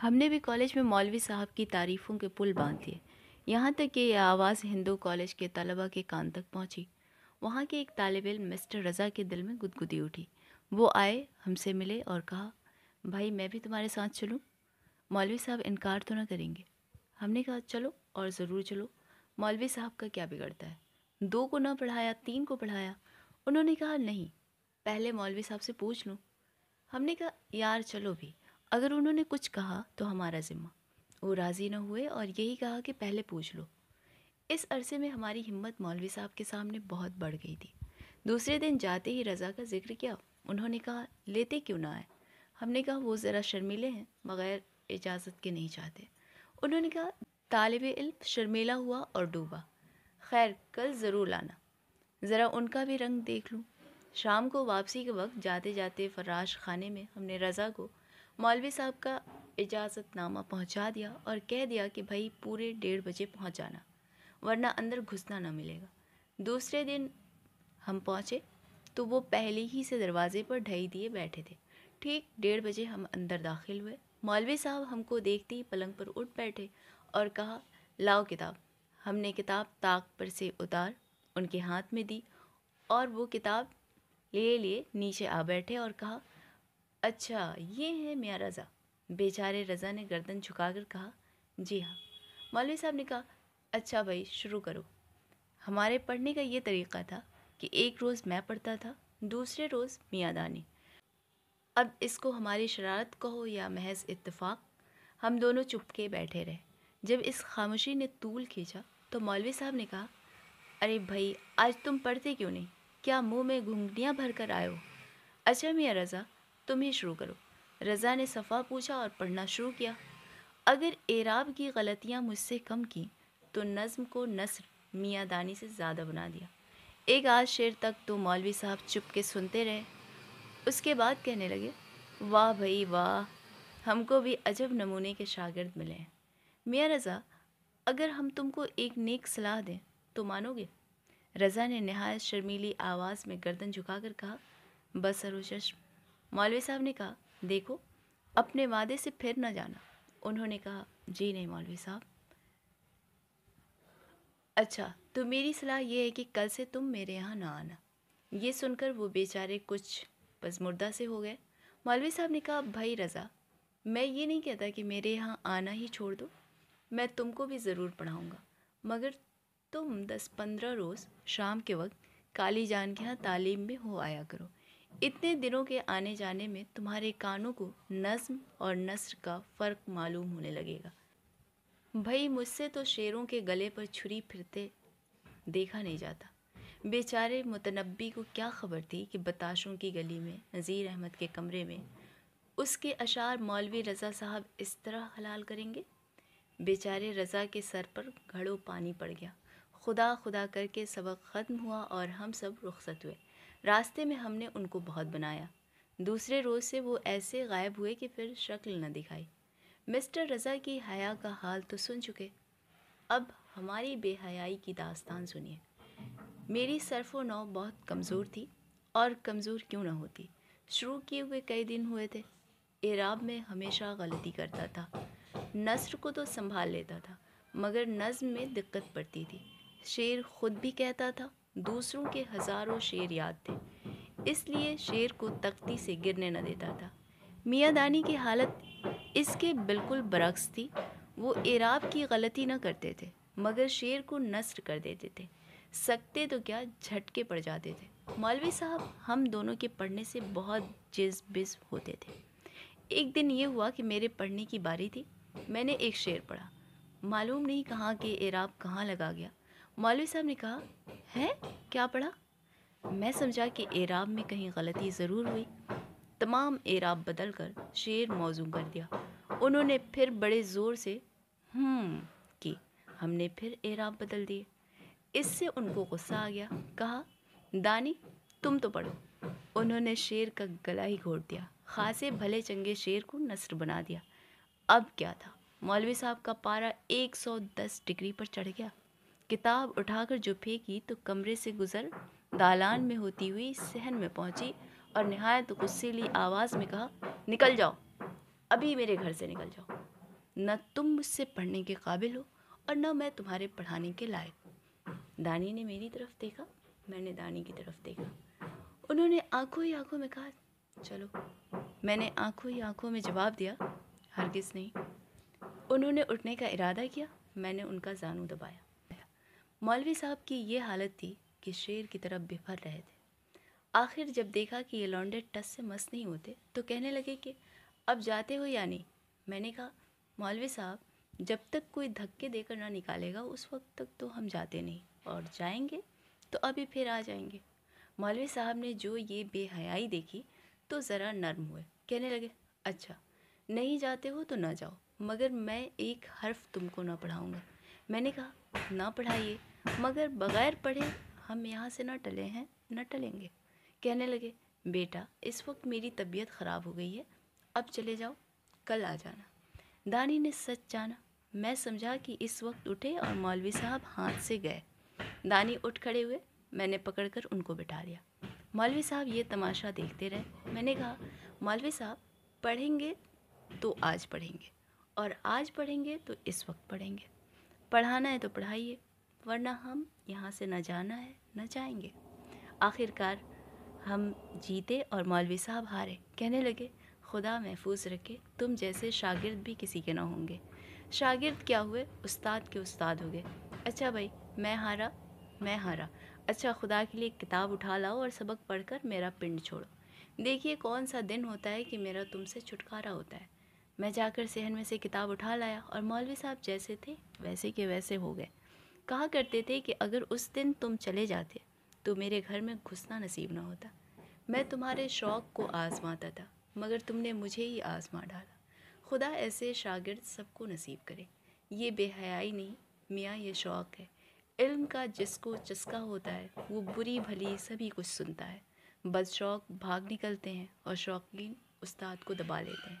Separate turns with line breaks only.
ہم نے بھی کالج میں مولوی صاحب کی تعریفوں کے پل باندھ دیے، یہاں تک کہ یہ آواز ہندو کالج کے طلباء کے کان تک پہنچی۔ وہاں کے ایک طالب علم مسٹر رضا کے دل میں گدگدی اٹھی۔ وہ آئے، ہم سے ملے اور کہا، بھائی میں بھی تمہارے ساتھ چلوں؟ مولوی صاحب انکار تو نہ کریں گے؟ ہم نے کہا چلو، اور ضرور چلو، مولوی صاحب کا کیا بگڑتا ہے، 2 کو نہ پڑھایا 3 کو پڑھایا۔ انہوں نے کہا نہیں، پہلے مولوی صاحب سے پوچھ لوں۔ ہم نے کہا یار چلو بھی، اگر انہوں نے کچھ کہا تو ہمارا ذمہ۔ وہ راضی نہ ہوئے اور یہی کہا کہ پہلے پوچھ لو۔ اس عرصے میں ہماری ہمت مولوی صاحب کے سامنے بہت بڑھ گئی تھی۔ دوسرے دن جاتے ہی رضا کا ذکر کیا۔ انہوں نے کہا لیتے کیوں نہ آئے؟ ہم نے کہا وہ ذرا شرمیلے ہیں، بغیر اجازت کے نہیں چاہتے۔ انہوں نے کہا طالب علم شرمیلا ہوا اور ڈوبا، خیر کل ضرور لانا، ذرا ان کا بھی رنگ دیکھ لوں۔ شام کو واپسی کے وقت جاتے جاتے فراش خانے میں ہم نے رضا کو مولوی صاحب کا اجازت نامہ پہنچا دیا اور کہہ دیا کہ بھائی پورے 1:30 بجے پہنچ جانا، ورنہ اندر گھسنا نہ ملے گا۔ دوسرے دن ہم پہنچے تو وہ پہلے ہی سے دروازے پر ڈھائی دیے بیٹھے تھے۔ ٹھیک 1:30 بجے ہم اندر داخل ہوئے۔ مولوی صاحب ہم کو دیکھتے ہی پلنگ پر اٹھ بیٹھے اور کہا لاؤ کتاب۔ ہم نے کتاب طاق پر سے اتار ان کے ہاتھ میں دی اور وہ کتاب لیے نیچے آ بیٹھے اور کہا اچھا یہ ہے میاں رضا۔ بیچارے رضا نے گردن جھکا کر کہا جی ہاں۔ مولوی صاحب نے کہا اچھا بھائی شروع کرو۔ ہمارے پڑھنے کا یہ طریقہ تھا کہ ایک روز میں پڑھتا تھا، دوسرے روز میاں دانی۔ اب اس کو ہماری شرارت کہو یا محض اتفاق، ہم دونوں چپ کے بیٹھے رہے۔ جب اس خاموشی نے طول کھینچا تو مولوی صاحب نے کہا ارے بھائی آج تم پڑھتے کیوں نہیں؟ کیا منہ میں گھنگھٹیاں بھر کر آئے ہو؟ اچھا میاں رضا تم ہی شروع کرو۔ رضا نے صفحہ پوچھا اور پڑھنا شروع کیا۔ اگر اعراب کی غلطیاں مجھ سے کم کی تو نظم کو نثر میاں دانی سے زیادہ بنا دیا۔ ایک آدھ شعر تک تو مولوی صاحب چپ کے سنتے رہے، اس کے بعد کہنے لگے واہ بھائی واہ، ہم کو بھی عجب نمونے کے شاگرد ملے ہیں۔ میاں رضا اگر ہم تم کو ایک نیک صلاح دیں تو مانو گے؟ رضا نے نہایت شرمیلی آواز میں گردن جھکا کر کہا بسر و چشم۔ مولوی صاحب نے کہا دیکھو اپنے وعدے سے پھر نہ جانا۔ انہوں نے کہا جی نہیں مولوی صاحب۔ اچھا تو میری صلاح یہ ہے کہ کل سے تم میرے یہاں نہ آنا۔ یہ سن کر وہ بیچارے کچھ پزمردہ سے ہو گئے۔ مولوی صاحب نے کہا بھائی رضا میں یہ نہیں کہتا کہ میرے یہاں آنا ہی چھوڑ دو، میں تم کو بھی ضرور پڑھاؤں گا، مگر تم 10-15 روز شام کے وقت کالی جان کے ہاں تعلیم میں ہو آیا کرو۔ اتنے دنوں کے آنے جانے میں تمہارے کانوں کو نظم اور نثر کا فرق معلوم ہونے لگے گا۔ بھائی مجھ سے تو شیروں کے گلے پر چھری پھرتے دیکھا نہیں جاتا۔ بیچارے متنبی کو کیا خبر تھی کہ بتاشوں کی گلی میں نذیر احمد کے کمرے میں اس کے اشعار مولوی رضا صاحب اس طرح حلال کریں گے۔ بیچارے رضا کے سر پر گھڑوں پانی پڑ گیا۔ خدا خدا کر کے سبق ختم ہوا اور ہم سب رخصت ہوئے۔ راستے میں ہم نے ان کو بہت بنایا۔ دوسرے روز سے وہ ایسے غائب ہوئے کہ پھر شکل نہ دکھائی۔ مسٹر رضا کی حیا کا حال تو سن چکے، اب ہماری بے حیائی کی داستان سنیے۔ میری صرف و نو بہت کمزور تھی، اور کمزور کیوں نہ ہوتی، شروع کیے ہوئے کئی دن ہوئے تھے۔ اعراب میں ہمیشہ غلطی کرتا تھا، نثر کو تو سنبھال لیتا تھا مگر نظم میں دقت پڑتی تھی۔ شعر خود بھی کہتا تھا، دوسروں کے ہزاروں شعر یاد تھے، اس لیے شعر کو تختی سے گرنے نہ دیتا تھا۔ میاں دانی کی حالت اس کے بالکل برعکس تھی۔ وہ اعراب کی غلطی نہ کرتے تھے مگر شعر کو نثر کر دیتے تھے، سکتے تو کیا جھٹکے پڑ جاتے تھے۔ مولوی صاحب ہم دونوں کے پڑھنے سے بہت جز بز ہوتے تھے۔ ایک دن یہ ہوا کہ میرے پڑھنے کی باری تھی، میں نے ایک شعر پڑھا، معلوم نہیں کہاں کہ اعراب کہاں لگا گیا۔ مولوی صاحب نے کہا ہے کیا پڑھا؟ میں سمجھا کہ اعراب میں کہیں غلطی ضرور ہوئی، تمام اعراب بدل کر شعر موزوں کر دیا۔ انہوں نے پھر بڑے زور سے کی، ہم نے پھر اعراب بدل دیے۔ اس سے ان کو غصہ آ گیا، کہا دانی تم تو پڑھو۔ انہوں نے شعر کا گلا ہی گھونٹ دیا، خاصے بھلے چنگے شعر کو نثر بنا دیا۔ اب کیا تھا، مولوی صاحب کا پارا 110 ڈگری پر چڑھ گیا۔ کتاب اٹھا کر جو پھینکی تو کمرے سے گزر دالان میں ہوتی ہوئی صحن میں پہنچی اور نہایت غصیلی آواز میں کہا نکل جاؤ۔ ابھی میرے گھر سے نکل جاؤ، نہ تم مجھ سے پڑھنے کے قابل ہو اور نہ میں تمہارے پڑھانے کے لائق۔ دانی نے میری طرف دیکھا، میں نے دانی کی طرف دیکھا۔ انہوں نے آنکھوں ہی آنکھوں میں کہا چلو۔ میں نے آنکھوں ہی آنکھوں میں جواب دیا ہرگز نہیں۔ انہوں نے اٹھنے کا ارادہ کیا، میں نے ان کا زانو دبایا۔ مولوی صاحب کی یہ حالت تھی کہ شیر کی طرف بپھر رہے تھے۔ آخر جب دیکھا کہ یہ لونڈے ٹس سے مس نہیں ہوتے تو کہنے لگے کہ اب جاتے ہو یا نہیں؟ میں نے کہا مولوی صاحب جب تک کوئی دھکے دے کر نہ نکالے گا اس وقت تک تو ہم جاتے نہیں، اور جائیں گے تو ابھی پھر آ جائیں گے۔ مولوی صاحب نے جو یہ بے حیائی دیکھی تو ذرا نرم ہوئے، کہنے لگے اچھا نہیں جاتے ہو تو نہ جاؤ، مگر میں ایک حرف تم کو نہ پڑھاؤں گا۔ میں نے کہا نہ پڑھائیے، مگر بغیر پڑھے ہم یہاں سے نہ ٹلے ہیں نہ ٹلیں گے۔ کہنے لگے بیٹا اس وقت میری طبیعت خراب ہو گئی ہے، اب چلے جاؤ، کل آ جانا۔ دانی نے سچ جانا، میں سمجھا کہ اس وقت اٹھے اور مولوی صاحب ہاتھ سے گئے۔ دانی اٹھ کھڑے ہوئے، میں نے پکڑ کر ان کو بٹھا لیا۔ مولوی صاحب یہ تماشا دیکھتے رہے۔ میں نے کہا مولوی صاحب پڑھیں گے تو آج پڑھیں گے، اور آج پڑھیں گے تو اس وقت پڑھیں گے۔ پڑھانا ہے تو پڑھائیے، ورنہ ہم یہاں سے نہ جانا ہے نہ جائیں گے۔ آخر کار ہم جیتے اور مولوی صاحب ہارے۔ کہنے لگے خدا محفوظ رکھے، تم جیسے شاگرد بھی کسی کے نہ ہوں گے۔ شاگرد کیا ہوئے، استاد کے استاد ہو گئے۔ اچھا بھائی میں ہارا، اچھا خدا کے لیے کتاب اٹھا لاؤ اور سبق پڑھ کر میرا پنڈ چھوڑو، دیکھیے کون سا دن ہوتا ہے کہ میرا تم سے چھٹکارا ہوتا ہے۔ میں جا کر صحن میں سے کتاب اٹھا لایا اور مولوی صاحب جیسے تھے ویسے کے ویسے ہو گئے۔ کہا کرتے تھے کہ اگر اس دن تم چلے جاتے تو میرے گھر میں گھسنا نصیب نہ ہوتا۔ میں تمہارے شوق کو آزماتا تھا مگر تم نے مجھے ہی آزما ڈالا۔ خدا ایسے شاگرد سب کو نصیب کرے۔ یہ بے حیائی نہیں میاں، یہ شوق ہے۔ علم کا جس کو چسکا ہوتا ہے وہ بری بھلی سبھی کچھ سنتا ہے۔ بد شوق بھاگ نکلتے ہیں اور شوقین استاد کو دبا لیتے ہیں۔